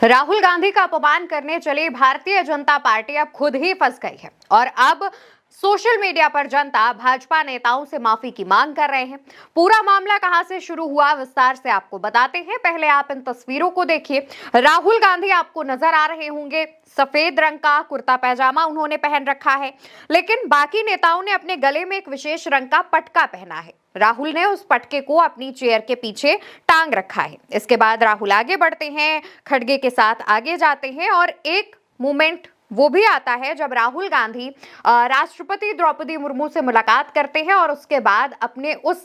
राहुल गांधी का अपमान करने चली भारतीय जनता पार्टी अब खुद ही फंस गई है और अब सोशल मीडिया पर जनता भाजपा नेताओं से माफी की मांग कर रहे हैं। पूरा मामला कहां से शुरू हुआ विस्तार से आपको बताते हैं। पहले आप इन तस्वीरों को देखिए। राहुल गांधी आपको नजर आ रहे होंगे। सफेद रंग का कुर्ता पैजामा उन्होंने पहन रखा है, लेकिन बाकी नेताओं ने अपने गले में एक विशेष रंग का पटका पहना है। राहुल ने उस पटके को अपनी चेयर के पीछे टांग रखा है। इसके बाद राहुल आगे बढ़ते हैं, खड़गे के साथ आगे जाते हैं और एक मोमेंट वो भी आता है जब राहुल गांधी राष्ट्रपति द्रौपदी मुर्मू से मुलाकात करते हैं और उसके बाद अपने उस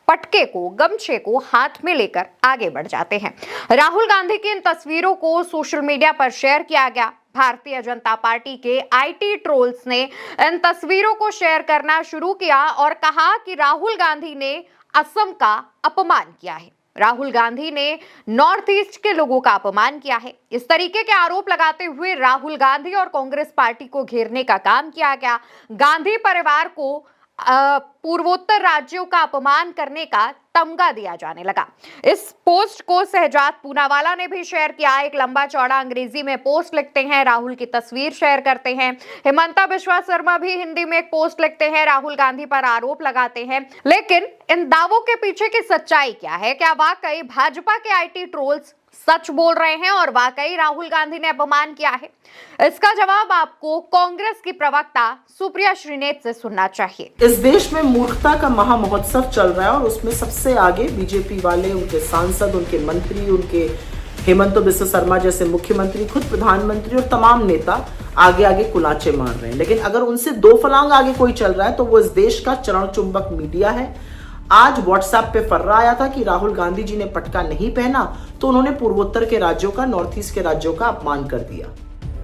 पटके को, गमछे को हाथ में लेकर आगे बढ़ जाते हैं। राहुल गांधी की इन तस्वीरों को सोशल मीडिया पर शेयर किया गया। भारतीय जनता पार्टी के आईटी ट्रोल्स ने इन तस्वीरों को शेयर करना शुरू किया और कहा कि राहुल गांधी ने असम का अपमान किया है। राहुल गांधी ने नॉर्थ ईस्ट के लोगों का अपमान किया है। इस तरीके के आरोप लगाते हुए राहुल गांधी और कांग्रेस पार्टी को घेरने का काम किया गया। गांधी परिवार को पूर्वोत्तर राज्यों का अपमान करने का तमगा दिया जाने लगा। इस पोस्ट को शहजाद पूनावाला ने भी शेयर किया। एक लंबा चौड़ा अंग्रेजी में पोस्ट लिखते हैं, राहुल की तस्वीर शेयर करते हैं। हेमंता बिश्वा शर्मा भी हिंदी में एक पोस्ट लिखते हैं, राहुल गांधी पर आरोप लगाते हैं। लेकिन इन दावों के पीछे की सच्चाई क्या है? क्या वाकई भाजपा के आईटी ट्रोल्स सच बोल रहे हैं और वाकई राहुल गांधी ने अपमान किया है? इसका जवाब आपको कांग्रेस की प्रवक्ता सुप्रिया श्रीनेत से सुनना चाहिए। इस देश में मूर्खता का महा महोत्सव चल रहा है और उसमें सबसे आगे बीजेपी वाले, उनके सांसद, उनके मंत्री, उनके हेमंत बिश्वा शर्मा जैसे मुख्यमंत्री, खुद प्रधानमंत्री और तमाम नेता आगे आगे कुलाचे मार रहे हैं। लेकिन अगर उनसे दो फलांग आगे कोई चल रहा है तो वो इस देश का चरण चुंबक मीडिया है। आज व्हाट्सएप पे फर्रा आया था कि राहुल गांधी जी ने पटका नहीं पहना तो उन्होंने पूर्वोत्तर के राज्यों का, नॉर्थ ईस्ट के राज्यों का अपमान कर दिया।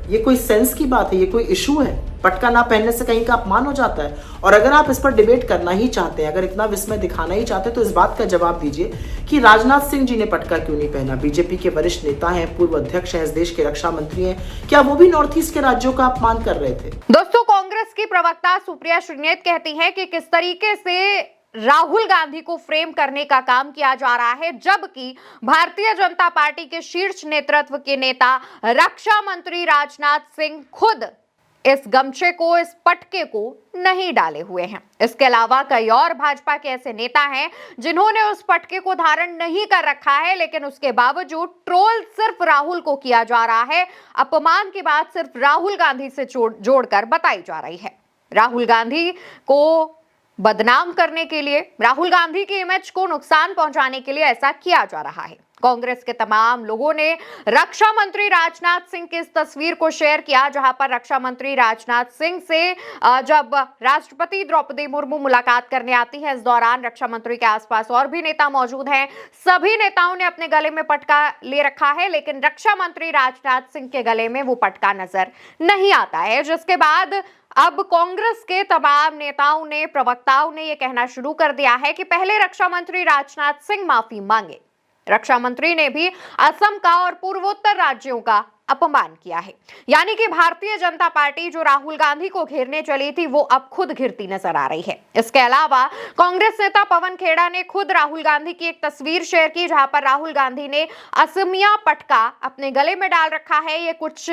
ये कोई सेंस की बात है? ये कोई इशू है? पटका ना पहनने से कहीं का अपमान हो जाता है? और अगर आप इस पर डिबेट करना ही चाहते हैं, अगर इतना विस्मय दिखाना ही चाहते हैं, तो इस बात का जवाब दीजिए कि राजनाथ सिंह जी ने पटका क्यों नहीं पहना? बीजेपी के वरिष्ठ नेता हैं, पूर्व अध्यक्ष हैं, इस देश के रक्षा मंत्री हैं, क्या वो भी नॉर्थ ईस्ट के राज्यों का अपमान कर रहे थे? दोस्तों, कांग्रेस की प्रवक्ता सुप्रिया श्रीनेत कहती है कि किस तरीके से राहुल गांधी को फ्रेम करने का काम किया जा रहा है, जबकि भारतीय जनता पार्टी के शीर्ष नेतृत्व के नेता रक्षा मंत्री राजनाथ सिंह खुद इस गमछे को, इस पटके को नहीं डाले हुए हैं। इसके अलावा कई और भाजपा के ऐसे नेता हैं जिन्होंने उस पटके को धारण नहीं कर रखा है, लेकिन उसके बावजूद ट्रोल सिर्फ राहुल को किया जा रहा है। अपमान की बात सिर्फ राहुल गांधी से जोड़कर बताई जा रही है। राहुल गांधी को बदनाम करने के लिए, राहुल गांधी की इमेज को नुकसान पहुंचाने के लिए ऐसा किया जा रहा है। कांग्रेस के तमाम लोगों ने रक्षा मंत्री राजनाथ सिंह की इस तस्वीर को शेयर किया, जहां पर रक्षा मंत्री राजनाथ सिंह से जब राष्ट्रपति द्रौपदी मुर्मू मुलाकात करने आती है, इस दौरान रक्षा मंत्री के आसपास और भी नेता मौजूद हैं। सभी नेताओं ने अपने गले में पटका ले रखा है, लेकिन रक्षा मंत्री राजनाथ सिंह के गले में वो पटका नजर नहीं आता है, जिसके बाद अब कांग्रेस के तमाम नेताओं ने, प्रवक्ताओं ने यह कहना शुरू कर दिया है कि पहले रक्षा मंत्री राजनाथ सिंह माफी मांगे। रक्षा मंत्री ने भी असम का और पूर्वोत्तर राज्यों का अपमान किया है। यानी कि भारतीय जनता पार्टी जो राहुल गांधी को घेरने चली थी, वो अब खुद घिरती नजर आ रही है। इसके अलावा कांग्रेस नेता पवन खेड़ा ने खुद राहुल गांधी की एक तस्वीर शेयर की, जहां पर राहुल गांधी ने असमिया पटका अपने गले में डाल रखा है। ये कुछ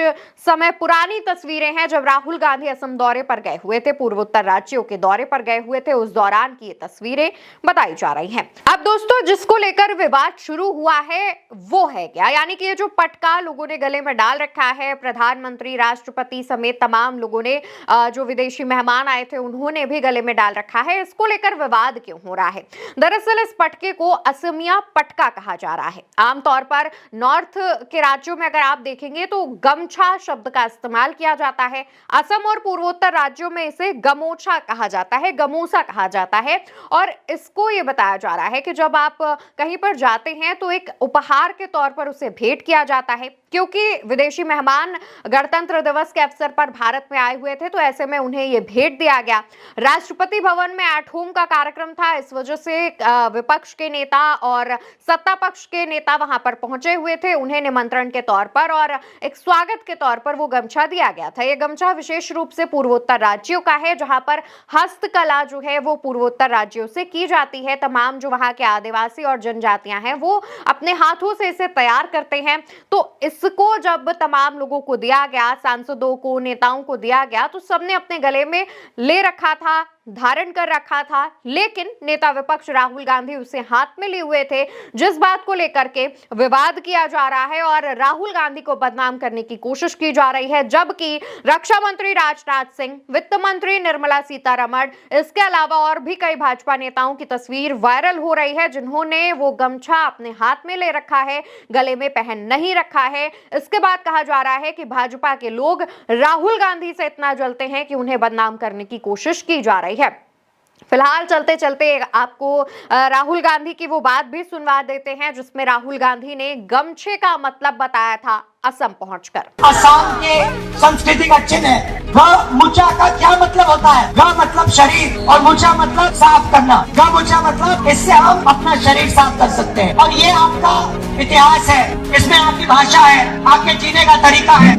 समय पुरानी तस्वीरें हैं जब राहुल गांधी असम दौरे पर गए हुए थे, पूर्वोत्तर राज्यों के दौरे पर गए हुए थे, उस दौरान की ये तस्वीरें बताई जा रही हैं। अब दोस्तों, जिसको लेकर विवाद शुरू हुआ है वो है क्या? यानी कि ये जो पटका लोगों ने गले में डाल रखा है, प्रधानमंत्री, राष्ट्रपति समेत तमाम लोगों ने, जो विदेशी मेहमान आए थे उन्होंने भी गले में डाल रखा है। इसको लेकर विवाद क्यों हो रहा है? दरअसल इस पटके को असमिया पटका कहा जा रहा है। आमतौर पर नॉर्थ के राज्यों में अगर आप देखेंगे तो गमछा शब्द का इस्तेमाल किया जाता है। असम और पूर्वोत्तर राज्यों में इसे गमोछा कहा जाता है, गमोसा कहा जाता है। और इसको ये बताया जा रहा है कि जब आप कहीं पर जाते हैं तो एक उपहार के तौर पर उसे भेंट किया जाता है, क्योंकि विदेशी मेहमान गणतंत्र दिवस के अवसर पर भारत में आए हुए थे, तो ऐसे में उन्हें यह भेंट दिया गया। राष्ट्रपति भवन में एट होम का कार्यक्रम था, इस वजह से विपक्ष के नेता और सत्ता पक्ष के नेता वहां पर पहुंचे हुए थे, उन्हें निमंत्रण के तौर पर और एक स्वागत के तौर पर वो गमछा दिया गया था। यह गमछा विशेष रूप से पूर्वोत्तर राज्यों का है, जहां पर हस्तकला जो है वो पूर्वोत्तर राज्यों से की जाती है। तमाम जो वहां के आदिवासी और जनजातियां हैं वो अपने हाथों से इसे तैयार करते हैं। तो इस इसको जब तमाम लोगों को दिया गया, सांसदों को, नेताओं को दिया गया, तो सबने अपने गले में ले रखा था, धारण कर रखा था, लेकिन नेता विपक्ष राहुल गांधी उसे हाथ में लिए हुए थे, जिस बात को लेकर के विवाद किया जा रहा है और राहुल गांधी को बदनाम करने की कोशिश की जा रही है। जबकि रक्षा मंत्री राजनाथ सिंह, वित्त मंत्री निर्मला सीतारमण, इसके अलावा और भी कई भाजपा नेताओं की तस्वीर वायरल हो रही है, जिन्होंने वो गमछा अपने हाथ में ले रखा है, गले में पहन नहीं रखा है। इसके बाद कहा जा रहा है कि भाजपा के लोग राहुल गांधी से इतना जलते हैं कि उन्हें बदनाम करने की कोशिश की जा रही है। फिलहाल चलते चलते आपको राहुल गांधी की वो बात भी सुनवा देते हैं, जिसमें राहुल गांधी ने गमछे का मतलब बताया था असम पहुंचकर। असम के संस्कृति का चिन्ह है। गमूचा का क्या मतलब होता है? ग मतलब शरीर और मूचा मतलब साफ करना। गमूचा मतलब इससे हम अपना शरीर साफ कर सकते हैं। और ये आपका इतिहास है, इसमें आपकी भाषा है, आपके जीने का तरीका है।